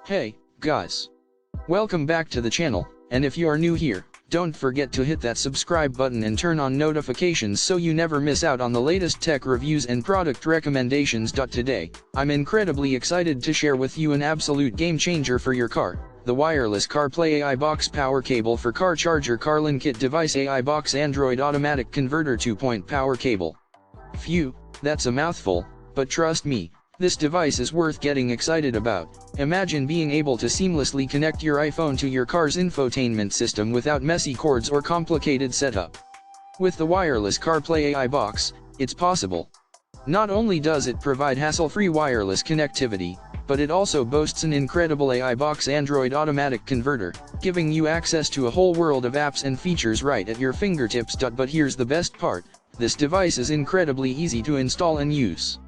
Hey, guys. Welcome back to the channel, and if you are new here, don't forget to hit that subscribe button and turn on notifications so you never miss out on the latest tech reviews and product recommendations. Today, I'm incredibly excited to share with you an absolute game changer for your car, the wireless CarPlay AI Box Power Cable for Car Charger CarlinKit Device AI Box Android Automatic Converter 2-point Power Cable. Phew, that's a mouthful, but trust me, this device is worth getting excited about. Imagine being able to seamlessly connect your iPhone to your car's infotainment system without messy cords or complicated setup. With the wireless CarPlay AI box, it's possible. Not only does it provide hassle-free wireless connectivity, but it also boasts an incredible AI box Android automatic converter, giving you access to a whole world of apps and features right at your fingertips. But here's the best part, this device is incredibly easy to install and use.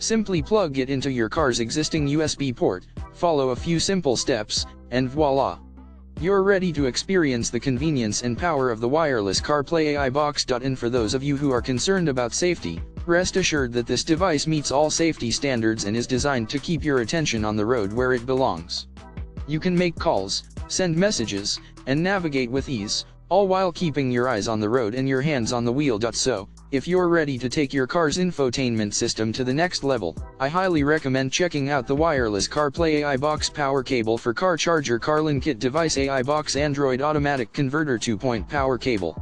Simply plug it into your car's existing USB port, follow a few simple steps, and voila! You're ready to experience the convenience and power of the wireless CarPlay AI box. And for those of you who are concerned about safety, rest assured that this device meets all safety standards and is designed to keep your attention on the road where it belongs. You can make calls, send messages, and navigate with ease, all while keeping your eyes on the road and your hands on the wheel. So, if you're ready to take your car's infotainment system to the next level, I highly recommend checking out the wireless CarPlay AI Box Power Cable for Car Charger CarlinKit Device AI Box Android Automatic Converter 2-point Power Cable.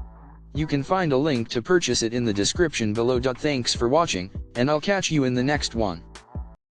You can find a link to purchase it in the description below. Thanks for watching, and I'll catch you in the next one.